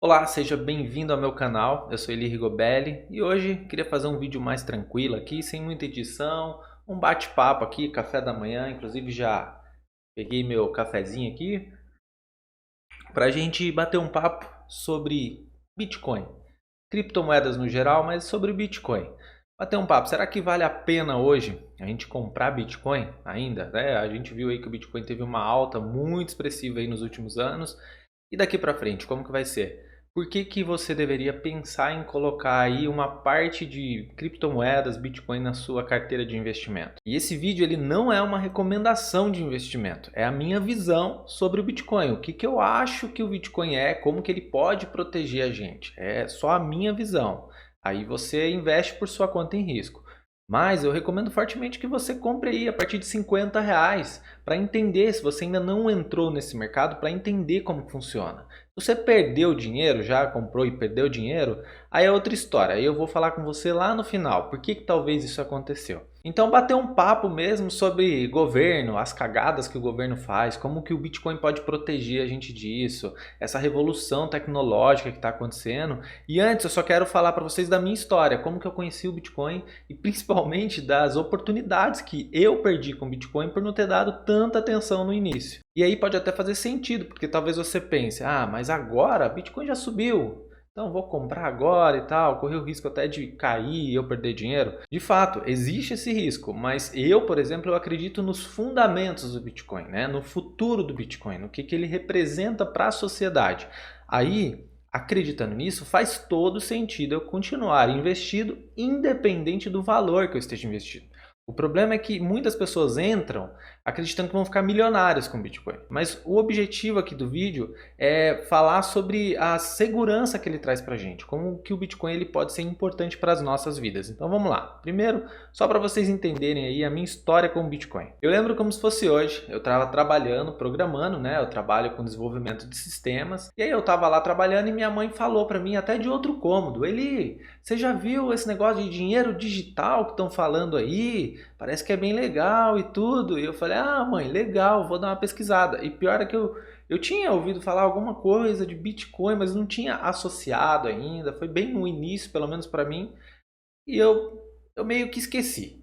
Olá, seja bem-vindo ao meu canal, eu sou Eli Rigobelli e hoje queria fazer um vídeo mais tranquilo aqui, sem muita edição, um bate-papo aqui, café da manhã, inclusive já peguei meu cafezinho aqui, para a gente bater um papo sobre Bitcoin, criptomoedas no geral, mas sobre Bitcoin. Bater um papo, será que vale a pena hoje a gente comprar Bitcoin ainda? A gente viu aí que o Bitcoin teve uma alta muito expressiva aí nos últimos anos. E daqui para frente, como que vai ser? Por que que você deveria pensar em colocar aí uma parte de criptomoedas, Bitcoin na sua carteira de investimento? E esse vídeo ele não é uma recomendação de investimento, é a minha visão sobre o Bitcoin. O que que eu acho que o Bitcoin é, como que ele pode proteger a gente. É só a minha visão. Aí você investe por sua conta em risco. Mas eu recomendo fortemente que você compre aí a partir de R$ 50 para entender, se você ainda não entrou nesse mercado, para entender como funciona. Se você perdeu dinheiro, já comprou e perdeu dinheiro, aí é outra história. Aí eu vou falar com você lá no final, por que que talvez isso aconteceu. Então bater um papo mesmo sobre governo, as cagadas que o governo faz, como que o Bitcoin pode proteger a gente disso, essa revolução tecnológica que está acontecendo. E antes eu só quero falar para vocês da minha história, como que eu conheci o Bitcoin e principalmente das oportunidades que eu perdi com o Bitcoin por não ter dado tanta atenção no início. E aí pode até fazer sentido, porque talvez você pense, mas agora Bitcoin já subiu, então vou comprar agora e tal, correr o risco até de cair e eu perder dinheiro. De fato, existe esse risco, mas eu, por exemplo, eu acredito nos fundamentos do Bitcoin, né? No futuro do Bitcoin, no que ele representa para a sociedade. Aí, acreditando nisso, faz todo sentido eu continuar investido independente do valor que eu esteja investido. O problema é que muitas pessoas entram acreditando que vão ficar milionários com Bitcoin. Mas o objetivo aqui do vídeo é falar sobre a segurança que ele traz para a gente, como que o Bitcoin ele pode ser importante para as nossas vidas. Então vamos lá. Primeiro, só para vocês entenderem aí a minha história com o Bitcoin. Eu lembro como se fosse hoje, eu estava trabalhando, programando, né? Eu trabalho com desenvolvimento de sistemas. E aí eu estava lá trabalhando e minha mãe falou para mim até de outro cômodo: Eli, você já viu esse negócio de dinheiro digital que estão falando aí? Parece que é bem legal e tudo. E eu falei, mãe, legal, vou dar uma pesquisada. E pior é que eu tinha ouvido falar alguma coisa de Bitcoin, mas não tinha associado ainda. Foi bem no início, pelo menos para mim. E eu meio que esqueci.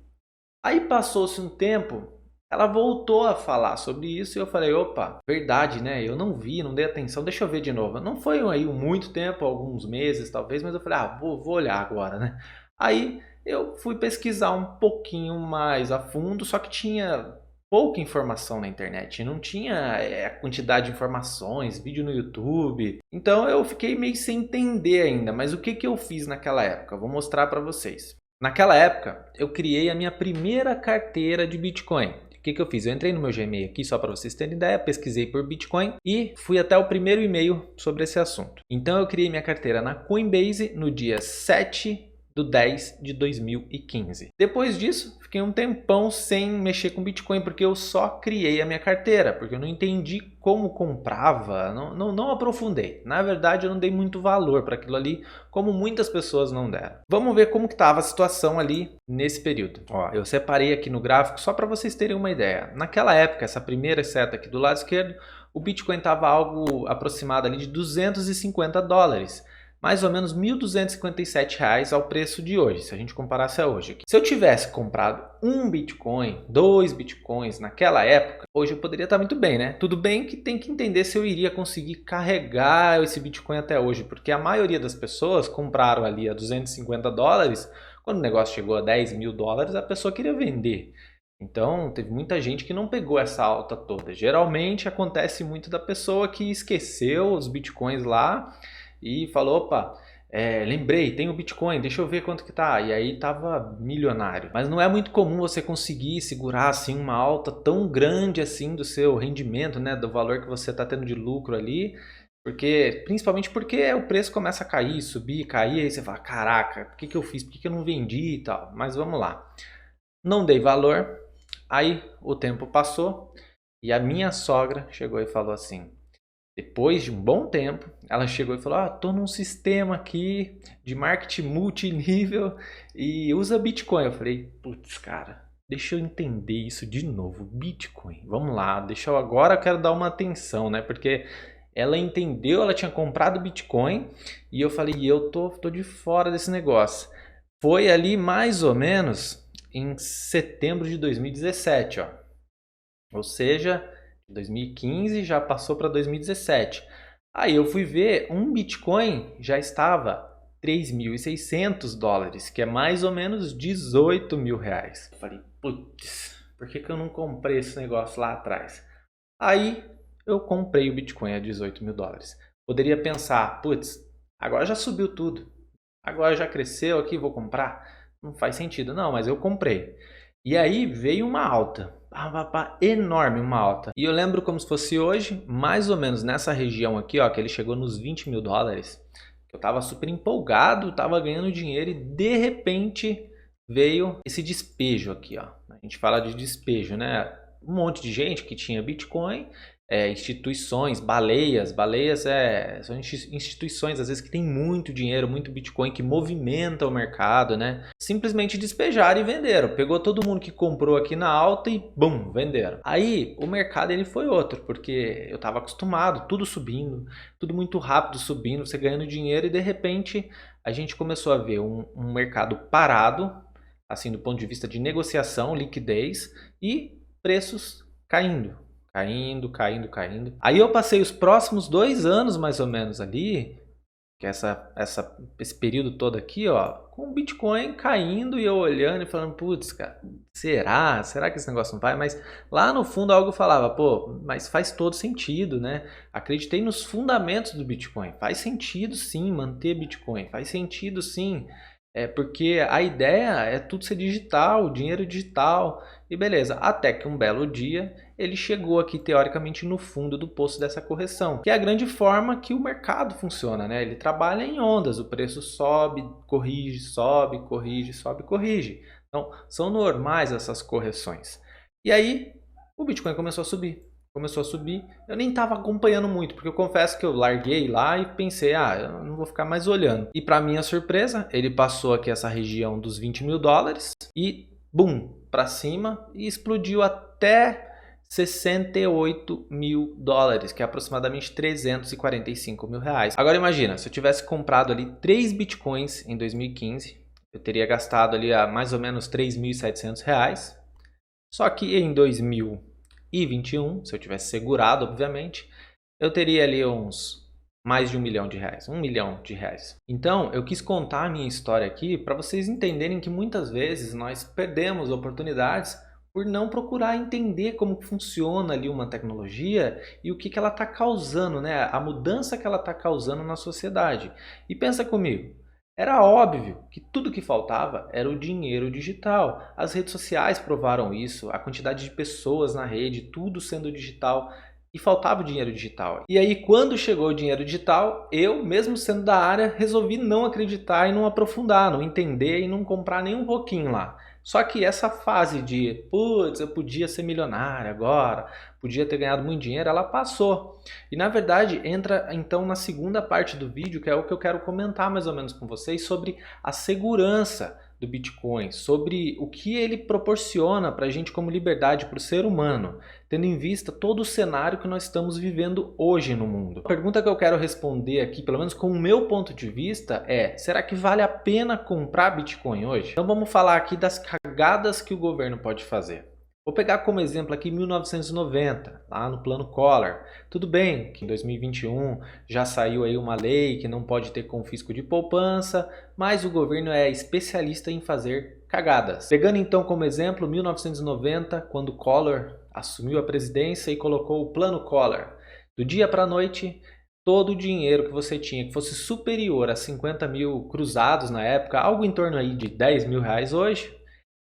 Aí passou-se um tempo, ela voltou a falar sobre isso e eu falei, opa, verdade, né? Eu não vi, não dei atenção, deixa eu ver de novo. Não foi aí muito tempo, alguns meses talvez, mas eu falei, vou olhar agora, né? Aí eu fui pesquisar um pouquinho mais a fundo, só que tinha pouca informação na internet, não tinha a quantidade de informações, vídeo no YouTube. Então eu fiquei meio sem entender ainda, mas o que que eu fiz naquela época? Eu vou mostrar para vocês. Naquela época, eu criei a minha primeira carteira de Bitcoin. O que que eu fiz? Eu entrei no meu Gmail aqui, só para vocês terem ideia, pesquisei por Bitcoin e fui até o primeiro e-mail sobre esse assunto. Então eu criei minha carteira na Coinbase no dia 7/10/2015. Depois disso, fiquei um tempão sem mexer com Bitcoin, porque eu só criei a minha carteira, porque eu não entendi como comprava, não aprofundei. Na verdade, eu não dei muito valor para aquilo ali, como muitas pessoas não deram. Vamos ver como estava a situação ali nesse período. Ó, eu separei aqui no gráfico só para vocês terem uma ideia. Naquela época, essa primeira seta aqui do lado esquerdo, o Bitcoin estava algo aproximado ali de $250. Mais ou menos R$ 1.257 ao preço de hoje, se a gente comparasse a hoje. Se eu tivesse comprado um Bitcoin, 2 Bitcoins naquela época, hoje eu poderia estar muito bem, né? Tudo bem que tem que entender se eu iria conseguir carregar esse Bitcoin até hoje, porque a maioria das pessoas compraram ali a $250, quando o negócio chegou a $10.000, a pessoa queria vender. Então, teve muita gente que não pegou essa alta toda. Geralmente acontece muito da pessoa que esqueceu os Bitcoins lá e falou, opa, lembrei, tem o Bitcoin, deixa eu ver quanto que tá. E aí tava milionário. Mas não é muito comum você conseguir segurar assim uma alta tão grande assim do seu rendimento, né, do valor que você tá tendo de lucro ali, principalmente porque o preço começa a cair, subir, cair, aí você fala, caraca, por que que eu fiz? Por que que eu não vendi e tal? Mas vamos lá. Não dei valor. Aí o tempo passou e a minha sogra chegou e falou assim: depois de um bom tempo, ela chegou e falou: tô num sistema aqui de marketing multinível e usa Bitcoin. Eu falei: putz, cara, deixa eu entender isso de novo. Bitcoin, vamos lá, agora eu quero dar uma atenção, né? Porque Ela entendeu, ela tinha comprado Bitcoin e eu falei, eu tô de fora desse negócio. Foi ali mais ou menos em setembro de 2017, ó. Ou seja, 2015 já passou para 2017. Aí eu fui ver, um Bitcoin já estava $3.600, que é mais ou menos 18 mil reais. Eu falei, putz, por que eu não comprei esse negócio lá atrás? Aí eu comprei o Bitcoin a 18 mil dólares. Poderia pensar, putz, agora já subiu tudo, agora já cresceu aqui, vou comprar. Não faz sentido, não, mas eu comprei. E aí veio uma alta, enorme uma alta. E eu lembro como se fosse hoje, mais ou menos nessa região aqui, ó, que ele chegou nos 20 mil dólares. Eu tava super empolgado, tava ganhando dinheiro e de repente veio esse despejo aqui, ó. A gente fala de despejo, né? Um monte de gente que tinha Bitcoin, instituições, baleias são instituições às vezes que têm muito dinheiro, muito Bitcoin, que movimenta o mercado, né? Simplesmente despejaram e venderam. Pegou todo mundo que comprou aqui na alta e bum, venderam. Aí o mercado ele foi outro, porque eu estava acostumado, tudo subindo, tudo muito rápido subindo, você ganhando dinheiro e de repente a gente começou a ver um mercado parado, assim do ponto de vista de negociação, liquidez e preços caindo. Caindo. Aí eu passei os próximos 2 anos mais ou menos ali, que esse período todo aqui, ó, com o Bitcoin caindo e eu olhando e falando, putz, cara, será que esse negócio não vai? Mas lá no fundo algo falava, pô, mas faz todo sentido, né? Acreditei nos fundamentos do Bitcoin, faz sentido sim manter Bitcoin, faz sentido sim. Porque a ideia é tudo ser digital, dinheiro digital, e beleza. Até que um belo dia ele chegou aqui teoricamente no fundo do poço dessa correção, que é a grande forma que o mercado funciona, né? Ele trabalha em ondas, o preço sobe, corrige, sobe, corrige, sobe, corrige. Então são normais essas correções. E aí o Bitcoin começou a subir, eu nem estava acompanhando muito, porque eu confesso que eu larguei lá e pensei, eu não vou ficar mais olhando. E para minha surpresa, ele passou aqui essa região dos 20 mil dólares e, bum, para cima e explodiu até 68 mil dólares, que é aproximadamente 345 mil reais. Agora imagina, se eu tivesse comprado ali 3 bitcoins em 2015, eu teria gastado ali mais ou menos 3.700 reais. Só que em 2021, se eu tivesse segurado, obviamente, eu teria ali uns mais de R$ 1 milhão, R$ 1 milhão. Então, eu quis contar a minha história aqui para vocês entenderem que muitas vezes nós perdemos oportunidades por não procurar entender como funciona ali uma tecnologia e o que ela está causando, né? A mudança que ela está causando na sociedade. E pensa comigo, era óbvio que tudo que faltava era o dinheiro digital. As redes sociais provaram isso, a quantidade de pessoas na rede, tudo sendo digital. E faltava o dinheiro digital. E aí quando chegou o dinheiro digital, eu, mesmo sendo da área, resolvi não acreditar e não aprofundar, não entender e não comprar nem um pouquinho lá. Só que essa fase de, putz, eu podia ser milionário agora, podia ter ganhado muito dinheiro, ela passou. E na verdade entra então na segunda parte do vídeo, que é o que eu quero comentar mais ou menos com vocês sobre a segurança do Bitcoin, sobre o que ele proporciona para a gente como liberdade, para o ser humano, tendo em vista todo o cenário que nós estamos vivendo hoje no mundo. A pergunta que eu quero responder aqui, pelo menos com o meu ponto de vista, é: será que vale a pena comprar Bitcoin hoje? Então vamos falar aqui das cagadas que o governo pode fazer. Vou pegar como exemplo aqui 1990, lá no plano Collor. Tudo bem que em 2021 já saiu aí uma lei que não pode ter confisco de poupança, mas o governo é especialista em fazer cagadas. Pegando então como exemplo 1990, quando Collor assumiu a presidência e colocou o plano Collor. Do dia para a noite, todo o dinheiro que você tinha que fosse superior a 50 mil cruzados na época, algo em torno aí de 10 mil reais hoje,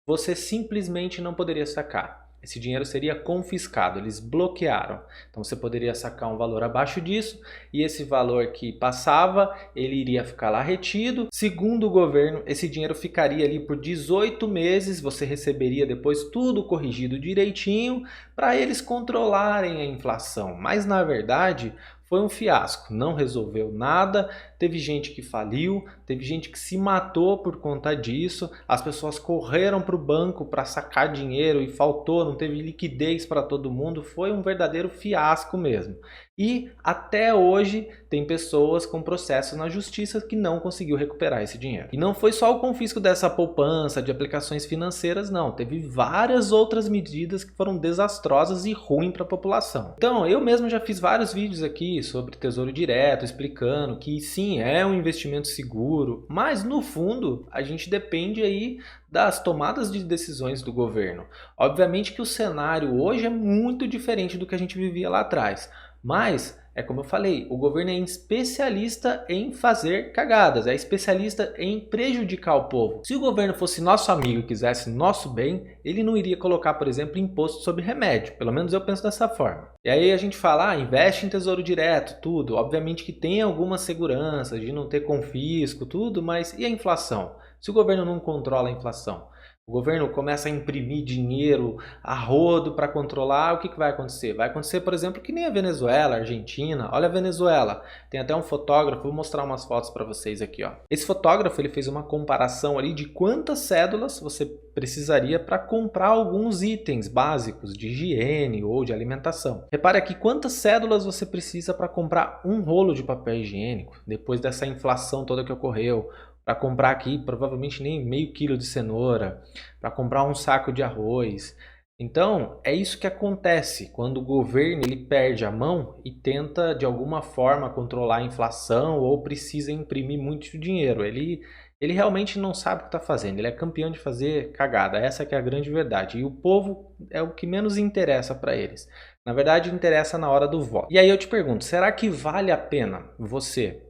você simplesmente não poderia sacar. Esse dinheiro seria confiscado, eles bloquearam. Então você poderia sacar um valor abaixo disso e esse valor que passava, ele iria ficar lá retido. Segundo o governo, esse dinheiro ficaria ali por 18 meses, você receberia depois tudo corrigido direitinho para eles controlarem a inflação. Mas na verdade foi um fiasco, não resolveu nada, teve gente que faliu, teve gente que se matou por conta disso, as pessoas correram para o banco para sacar dinheiro e faltou, não teve liquidez para todo mundo, foi um verdadeiro fiasco mesmo. E até hoje tem pessoas com processos na justiça que não conseguiu recuperar esse dinheiro. E não foi só o confisco dessa poupança de aplicações financeiras, não. Teve várias outras medidas que foram desastrosas e ruins para a população. Então, eu mesmo já fiz vários vídeos aqui sobre Tesouro Direto, explicando que sim, é um investimento seguro, mas no fundo a gente depende aí das tomadas de decisões do governo. Obviamente que o cenário hoje é muito diferente do que a gente vivia lá atrás. Mas, é como eu falei, o governo é especialista em fazer cagadas, é especialista em prejudicar o povo. Se o governo fosse nosso amigo e quisesse nosso bem, ele não iria colocar, por exemplo, imposto sobre remédio. Pelo menos eu penso dessa forma. E aí a gente fala, investe em tesouro direto, tudo. Obviamente que tem alguma segurança de não ter confisco, tudo, mas e a inflação? Se o governo não controla a inflação? O governo começa a imprimir dinheiro a rodo para controlar, o que vai acontecer? Vai acontecer, por exemplo, que nem a Venezuela, a Argentina. Olha a Venezuela, tem até um fotógrafo, vou mostrar umas fotos para vocês aqui. Ó. Esse fotógrafo ele fez uma comparação ali de quantas cédulas você precisaria para comprar alguns itens básicos de higiene ou de alimentação. Repare aqui quantas cédulas você precisa para comprar um rolo de papel higiênico, depois dessa inflação toda que ocorreu. Para comprar aqui provavelmente nem meio quilo de cenoura, para comprar um saco de arroz. Então é isso que acontece quando o governo ele perde a mão e tenta de alguma forma controlar a inflação ou precisa imprimir muito dinheiro. Ele realmente não sabe o que está fazendo, ele é campeão de fazer cagada, essa que é a grande verdade. E o povo é o que menos interessa para eles. Na verdade interessa na hora do voto. E aí eu te pergunto, será que vale a pena você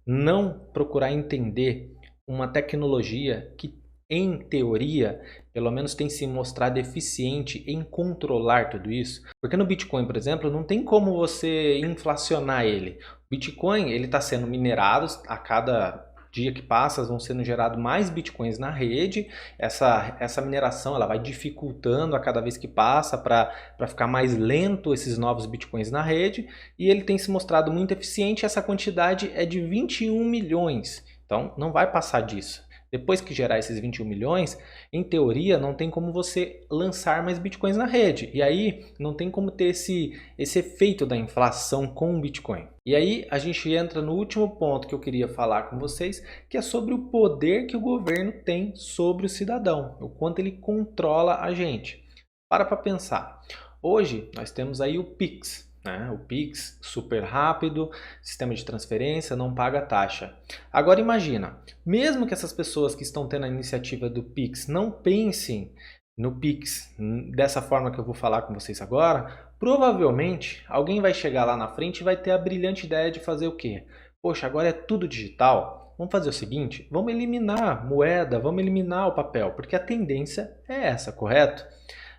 não procurar entender uma tecnologia que, em teoria, pelo menos tem se mostrado eficiente em controlar tudo isso? Porque no Bitcoin, por exemplo, não tem como você inflacionar ele. O Bitcoin ele está sendo minerado a cada dia que passa, vão sendo gerados mais Bitcoins na rede. Essa mineração ela vai dificultando a cada vez que passa para ficar mais lento esses novos Bitcoins na rede. E ele tem se mostrado muito eficiente. Essa quantidade é de 21 milhões. Então, não vai passar disso. Depois que gerar esses 21 milhões, em teoria, não tem como você lançar mais Bitcoins na rede. E aí, não tem como ter esse efeito da inflação com o Bitcoin. E aí, a gente entra no último ponto que eu queria falar com vocês, que é sobre o poder que o governo tem sobre o cidadão, o quanto ele controla a gente. Para pensar. Hoje, nós temos aí o Pix. O Pix, super rápido, sistema de transferência, não paga taxa. Agora imagina, mesmo que essas pessoas que estão tendo a iniciativa do Pix não pensem no Pix dessa forma que eu vou falar com vocês agora, provavelmente alguém vai chegar lá na frente e vai ter a brilhante ideia de fazer o quê? Poxa, agora é tudo digital, vamos fazer o seguinte, vamos eliminar moeda, vamos eliminar o papel, porque a tendência é essa, correto?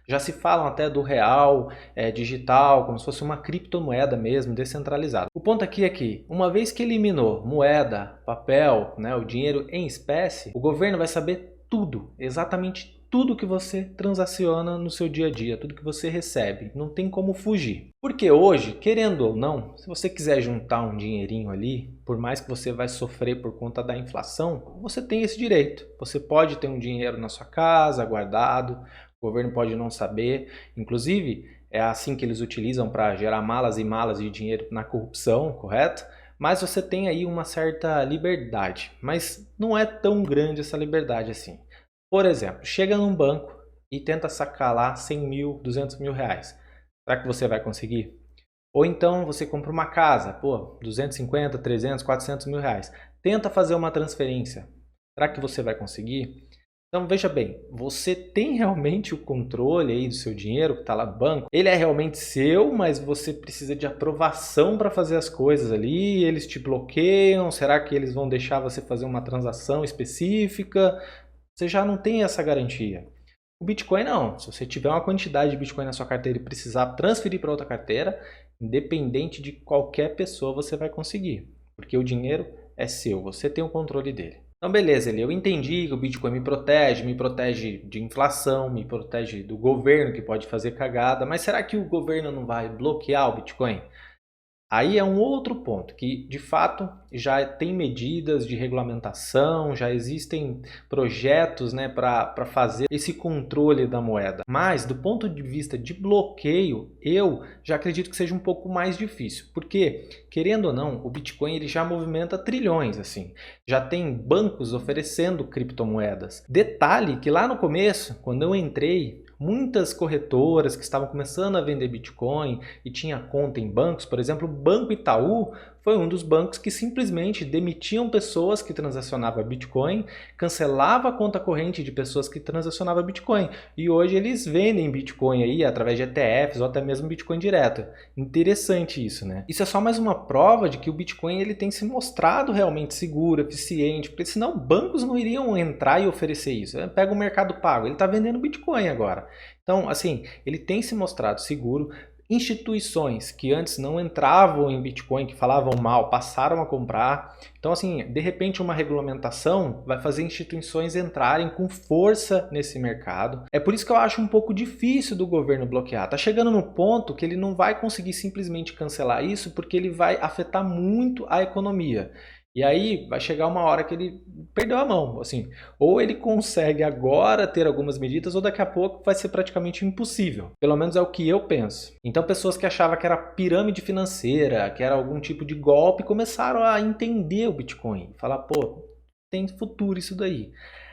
Já se falam até do real digital, como se fosse uma criptomoeda mesmo, descentralizada. O ponto aqui é que, uma vez que eliminou moeda, papel, o dinheiro em espécie, o governo vai saber tudo, exatamente tudo que você transaciona no seu dia a dia, tudo que você recebe. Não tem como fugir. Porque hoje, querendo ou não, se você quiser juntar um dinheirinho ali, por mais que você vai sofrer por conta da inflação, você tem esse direito. Você pode ter um dinheiro na sua casa, guardado. O governo pode não saber, inclusive é assim que eles utilizam para gerar malas e malas de dinheiro na corrupção, correto? Mas você tem aí uma certa liberdade, mas não é tão grande essa liberdade assim. Por exemplo, chega num banco e tenta sacar lá 100 mil, 200 mil reais. Será que você vai conseguir? Ou então você compra uma casa, 250, 300, 400 mil reais. Tenta fazer uma transferência. Será que você vai conseguir? Então veja bem, você tem realmente o controle aí do seu dinheiro que está lá no banco? Ele é realmente seu, mas você precisa de aprovação para fazer as coisas ali, eles te bloqueiam, será que eles vão deixar você fazer uma transação específica? Você já não tem essa garantia. O Bitcoin não, se você tiver uma quantidade de Bitcoin na sua carteira e precisar transferir para outra carteira, independente de qualquer pessoa você vai conseguir, porque o dinheiro é seu, você tem o controle dele. Então beleza, eu entendi que o Bitcoin me protege de inflação, me protege do governo que pode fazer cagada, mas será que o governo não vai bloquear o Bitcoin? Aí é um outro ponto que, de fato, já tem medidas de regulamentação, já existem projetos, né, para fazer esse controle da moeda. Mas, do ponto de vista de bloqueio, eu já acredito que seja um pouco mais difícil. Porque, querendo ou não, o Bitcoin ele já movimenta trilhões, assim. Já tem bancos oferecendo criptomoedas. Detalhe que lá no começo, quando eu entrei, muitas corretoras que estavam começando a vender Bitcoin e tinha conta em bancos, por exemplo, o Banco Itaú foi um dos bancos que simplesmente demitiam pessoas que transacionavam Bitcoin, cancelava a conta corrente de pessoas que transacionavam Bitcoin. E hoje eles vendem Bitcoin aí através de ETFs ou até mesmo Bitcoin direto. Interessante isso, né? Isso é só mais uma prova de que o Bitcoin ele tem se mostrado realmente seguro, eficiente, porque senão bancos não iriam entrar e oferecer isso. Pega o Mercado Pago, ele está vendendo Bitcoin agora. Então, assim, ele tem se mostrado seguro. Instituições que antes não entravam em Bitcoin, que falavam mal, passaram a comprar. Então, assim, de repente uma regulamentação vai fazer instituições entrarem com força nesse mercado. É por isso que eu acho um pouco difícil do governo bloquear. Tá chegando no ponto que ele não vai conseguir simplesmente cancelar isso, porque ele vai afetar muito a economia. E aí vai chegar uma hora que ele perdeu a mão, assim, ou ele consegue agora ter algumas medidas, ou daqui a pouco vai ser praticamente impossível. Pelo menos é o que eu penso. Então pessoas que achavam que era pirâmide financeira, que era algum tipo de golpe, começaram a entender o Bitcoin. Falar, pô, tem futuro isso daí.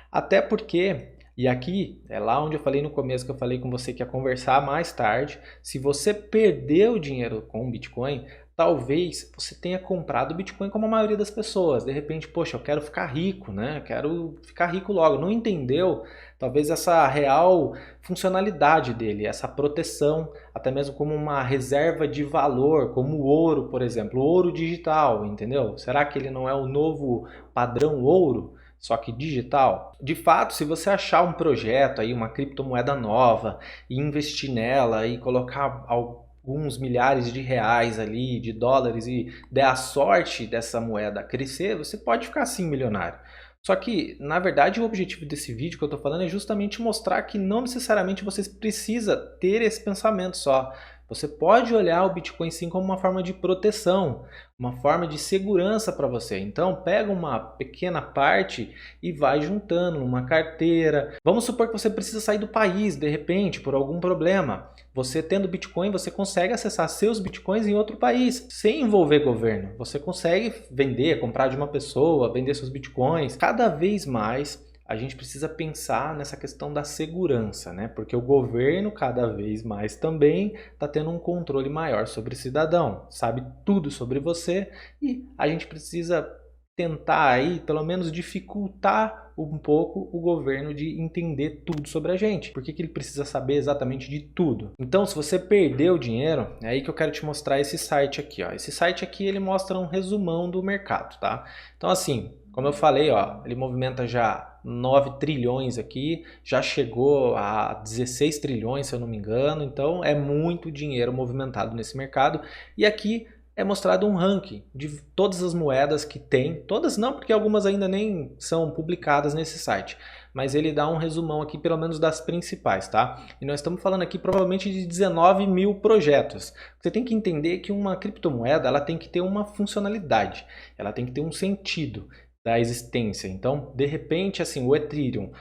Até porque, e aqui é lá onde eu falei no começo, que eu falei com você que ia conversar mais tarde, se você perdeu o dinheiro com o Bitcoin, talvez você tenha comprado Bitcoin como a maioria das pessoas. De repente, poxa, eu quero ficar rico, né? Eu quero ficar rico logo. Não entendeu, talvez, essa real funcionalidade dele, essa proteção, até mesmo como uma reserva de valor, como o ouro, por exemplo, o ouro digital, entendeu? Será que ele não é o novo padrão ouro? Só que digital. De fato, se você achar um projeto aí, uma criptomoeda nova, e investir nela e colocar alguns milhares de reais ali, de dólares, e der a sorte dessa moeda crescer, você pode ficar assim milionário. Só que, na verdade, o objetivo desse vídeo que eu estou falando é justamente mostrar que não necessariamente você precisa ter esse pensamento só. Você pode olhar o Bitcoin sim como uma forma de proteção, uma forma de segurança para você. Então pega uma pequena parte e vai juntando numa carteira. Vamos supor que você precisa sair do país de repente por algum problema. Você tendo Bitcoin, você consegue acessar seus Bitcoins em outro país sem envolver governo. Você consegue vender, comprar de uma pessoa, vender seus Bitcoins. Cada vez mais a gente precisa pensar nessa questão da segurança, né? Porque o governo cada vez mais também está tendo um controle maior sobre o cidadão, sabe tudo sobre você e a gente precisa tentar aí, pelo menos, dificultar um pouco o governo de entender tudo sobre a gente. Por que ele precisa saber exatamente de tudo? Então, se você perdeu o dinheiro, é aí que eu quero te mostrar esse site aqui, ó. Esse site aqui, ele mostra um resumão do mercado, tá? Então, assim, como eu falei, ó, ele movimenta já 9 trilhões aqui, já chegou a 16 trilhões, se eu não me engano, então é muito dinheiro movimentado nesse mercado. E aqui é mostrado um ranking de todas as moedas que tem, todas não, porque algumas ainda nem são publicadas nesse site, mas ele dá um resumão aqui pelo menos das principais, tá? E nós estamos falando aqui provavelmente de 19 mil projetos. Você tem que entender que uma criptomoeda ela tem que ter uma funcionalidade, ela tem que ter um sentido da existência. Então, de repente, assim, o Ethereum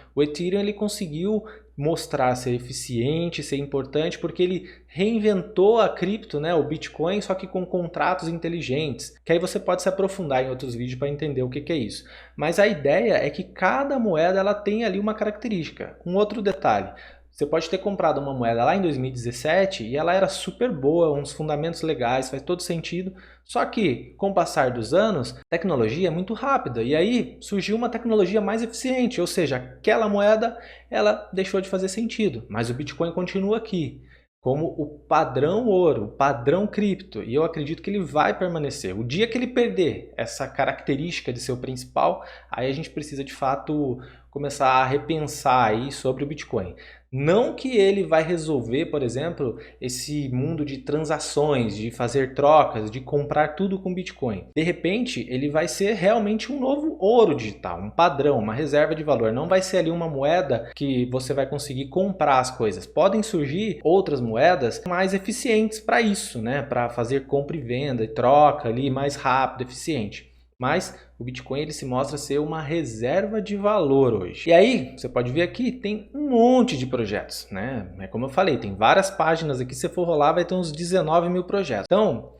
ele conseguiu mostrar ser eficiente, ser importante, porque ele reinventou a cripto, né, o Bitcoin, só que com contratos inteligentes, que aí você pode se aprofundar em outros vídeos para entender o que é isso. Mas a ideia é que cada moeda ela tem ali uma característica. Um outro detalhe, você pode ter comprado uma moeda lá em 2017 e ela era super boa, uns fundamentos legais, faz todo sentido. Só que, com o passar dos anos, a tecnologia é muito rápida. E aí surgiu uma tecnologia mais eficiente, ou seja, aquela moeda ela deixou de fazer sentido. Mas o Bitcoin continua aqui, como o padrão ouro, o padrão cripto. E eu acredito que ele vai permanecer. O dia que ele perder essa característica de ser o principal, aí a gente precisa de fato começar a repensar aí sobre o Bitcoin. Não que ele vai resolver, por exemplo, esse mundo de transações, de fazer trocas, de comprar tudo com Bitcoin. De repente, ele vai ser realmente um novo ouro digital, um padrão, uma reserva de valor. Não vai ser ali uma moeda que você vai conseguir comprar as coisas. Podem surgir outras moedas mais eficientes para isso, né? Para fazer compra e venda e troca ali mais rápido, eficiente. Mas o Bitcoin ele se mostra ser uma reserva de valor hoje. E aí, você pode ver aqui, tem um monte de projetos, né? É como eu falei, tem várias páginas aqui, se você for rolar vai ter uns 19 mil projetos. Então,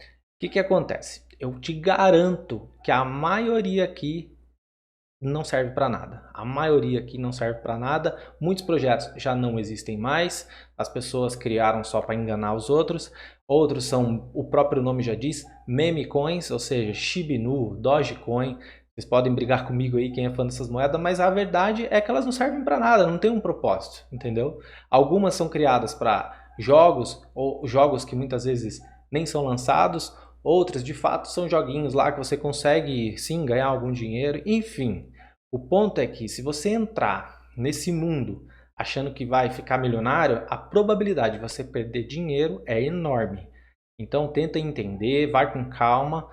o que acontece? Eu te garanto que a maioria aqui não serve para nada. A maioria aqui não serve para nada. Muitos projetos já não existem mais. As pessoas criaram só para enganar os outros. Outros são, o próprio nome já diz, meme coins, ou seja, Shiba Inu, Dogecoin. Vocês podem brigar comigo aí, quem é fã dessas moedas, mas a verdade é que elas não servem para nada, não tem um propósito, entendeu? Algumas são criadas para jogos, ou jogos que muitas vezes nem são lançados. Outras, de fato, são joguinhos lá que você consegue, sim, ganhar algum dinheiro. Enfim, o ponto é que se você entrar nesse mundo achando que vai ficar milionário, a probabilidade de você perder dinheiro é enorme. Então, tenta entender, vai com calma,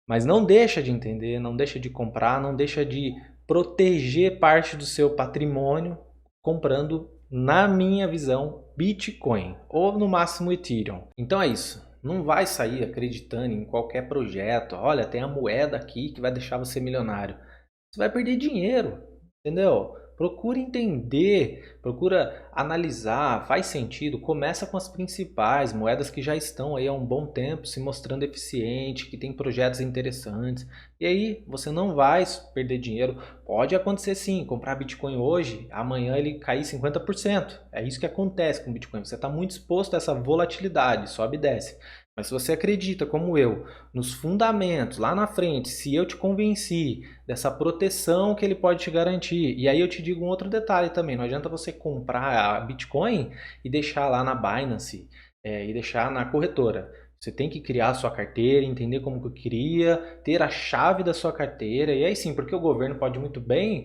mas não deixa de entender, não deixa de comprar, não deixa de proteger parte do seu patrimônio comprando, na minha visão, Bitcoin ou no máximo Ethereum. Então é isso. Não vai sair acreditando em qualquer projeto. Olha, tem a moeda aqui que vai deixar você milionário. Você vai perder dinheiro, entendeu? Procura entender, procura analisar, faz sentido. Começa com as principais moedas que já estão aí há um bom tempo se mostrando eficiente, que tem projetos interessantes. E aí você não vai perder dinheiro. Pode acontecer sim, comprar Bitcoin hoje, amanhã ele cair 50%. É isso que acontece com o Bitcoin. Você está muito exposto a essa volatilidade, sobe e desce. Mas se você acredita, como eu, nos fundamentos, lá na frente, se eu te convenci dessa proteção que ele pode te garantir, e aí eu te digo um outro detalhe também, não adianta você comprar a Bitcoin e deixar lá na Binance, e deixar na corretora. Você tem que criar a sua carteira, entender como que cria, ter a chave da sua carteira, e aí sim, porque o governo pode muito bem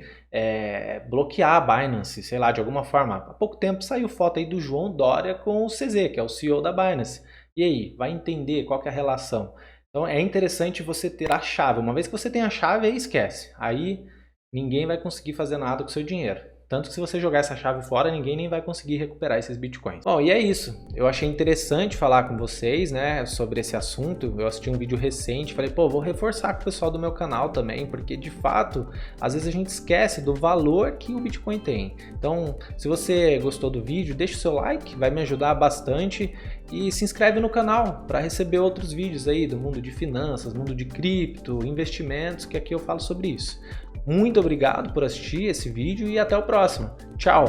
bloquear a Binance, sei lá, de alguma forma. Há pouco tempo saiu foto aí do João Dória com o CZ, que é o CEO da Binance. E aí, vai entender qual que é a relação. Então é interessante você ter a chave. Uma vez que você tem a chave, aí esquece. Aí ninguém vai conseguir fazer nada com o seu dinheiro. Tanto que se você jogar essa chave fora, ninguém nem vai conseguir recuperar esses bitcoins. Bom, e é isso. Eu achei interessante falar com vocês, né, sobre esse assunto. Eu assisti um vídeo recente, falei, pô, vou reforçar com o pessoal do meu canal também, porque de fato, às vezes a gente esquece do valor que o Bitcoin tem. Então, se você gostou do vídeo, deixa o seu like, vai me ajudar bastante. E se inscreve no canal para receber outros vídeos aí do mundo de finanças, mundo de cripto, investimentos, que aqui eu falo sobre isso. Muito obrigado por assistir esse vídeo e até o próximo. Tchau!